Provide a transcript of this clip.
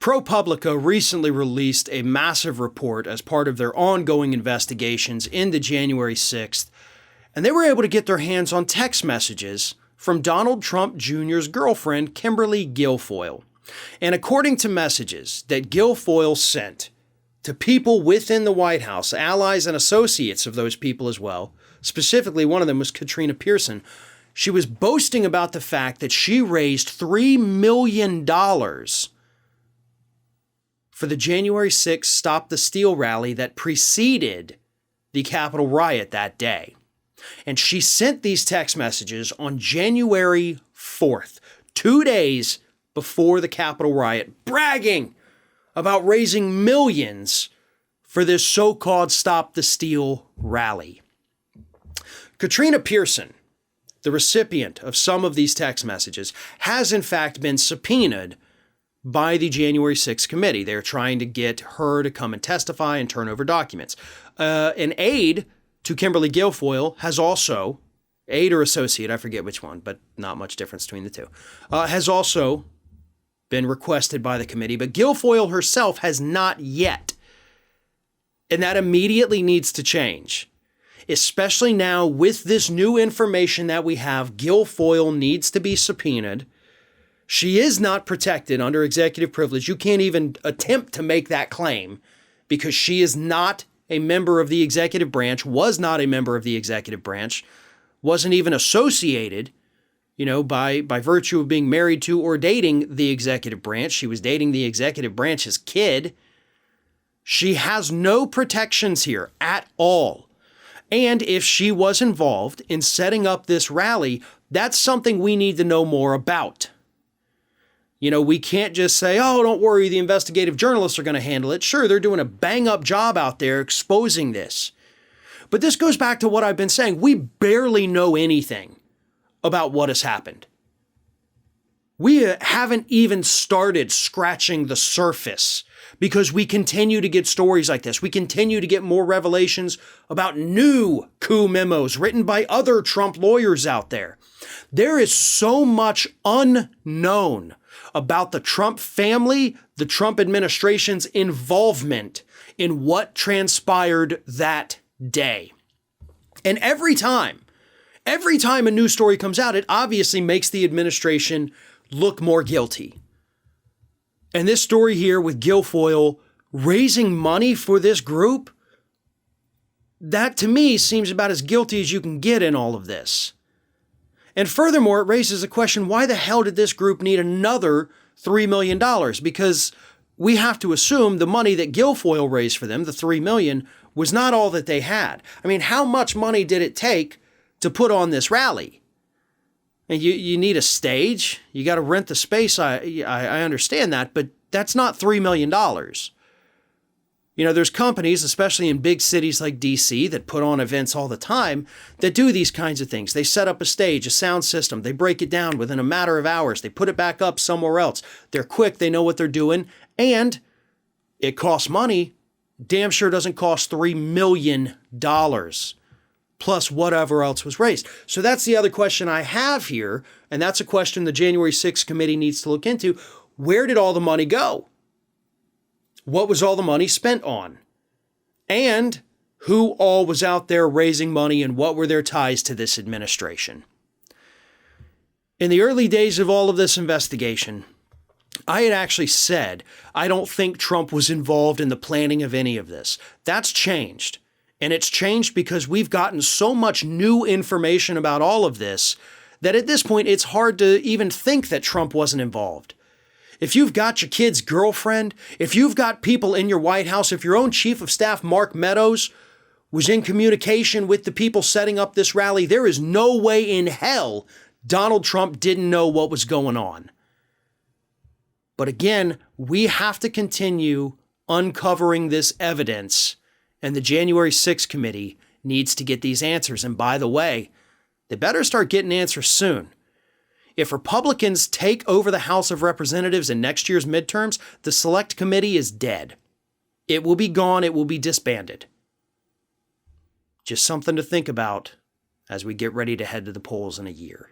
ProPublica recently released a massive report as part of their ongoing investigations into January 6th, and they were able to get their hands on text messages from Donald Trump Jr.'s girlfriend, Kimberly Guilfoyle. And according to messages that Gilfoyle sent to people within the White House, allies and associates of those people as well, specifically one of them was Katrina Pearson, she was boasting about the fact that she raised $3 million for the January 6th Stop the Steal rally that preceded the Capitol Riot that day. And she sent these text messages on January 4th, 2 days before the Capitol Riot, bragging about raising millions for this so-called Stop the Steal rally. Katrina Pearson, the recipient of some of these text messages, has in fact been subpoenaed by the January 6th committee. They're trying to get her to come and testify and turn over documents. An aide to Kimberly Guilfoyle has also, aide or associate, I forget which one, but not much difference between the two, has also been requested by the committee, but Gilfoyle herself has not yet. And that immediately needs to change. Especially now with this new information that we have, Gilfoyle needs to be subpoenaed. She is not protected under executive privilege. You can't even attempt to make that claim because she is not a member of the executive branch, was not a member of the executive branch, wasn't even associated, by virtue of being married to or dating the executive branch. She was dating the executive branch's kid. She has no protections here at all. And if she was involved in setting up this rally, that's something we need to know more about. We can't just say, oh, don't worry, the investigative journalists are going to handle it. Sure, they're doing a bang-up job out there exposing this. But this goes back to what I've been saying. We barely know anything about what has happened. We haven't even started scratching the surface because we continue to get stories like this. We continue to get more revelations about new coup memos written by other Trump lawyers out there. There is so much unknown about the Trump family, the Trump administration's involvement in what transpired that day. And every time a news story comes out, it obviously makes the administration look more guilty. And this story here with Gilfoyle raising money for this group, that to me seems about as guilty as you can get in all of this. And furthermore, it raises the question, why the hell did this group need another $3 million? Because we have to assume the money that Gilfoyle raised for them, the $3 million, was not all that they had. I mean, how much money did it take to put on this rally? And you need a stage. You got to rent the space. I understand that, but that's not $3 million. There's companies, especially in big cities like DC, that put on events all the time that do these kinds of things. They set up a stage, a sound system. They break it down within a matter of hours. They put it back up somewhere else. They're quick. They know what they're doing. And it costs money. Damn sure doesn't cost $3 million plus whatever else was raised. So that's the other question I have here. And that's a question the January 6th committee needs to look into. Where did all the money go? What was all the money spent on? And who all was out there raising money and what were their ties to this administration? In the early days of all of this investigation, I had actually said, I don't think Trump was involved in the planning of any of this. That's changed. And it's changed because we've gotten so much new information about all of this that at this point, it's hard to even think that Trump wasn't involved. If you've got your kid's girlfriend, if you've got people in your White House, if your own chief of staff, Mark Meadows, was in communication with the people setting up this rally, there is no way in hell Donald Trump didn't know what was going on. But again, we have to continue uncovering this evidence, and the January 6th committee needs to get these answers. And by the way, they better start getting answers soon. If Republicans take over the House of Representatives in next year's midterms, the Select Committee is dead. It will be gone. It will be disbanded. Just something to think about as we get ready to head to the polls in a year.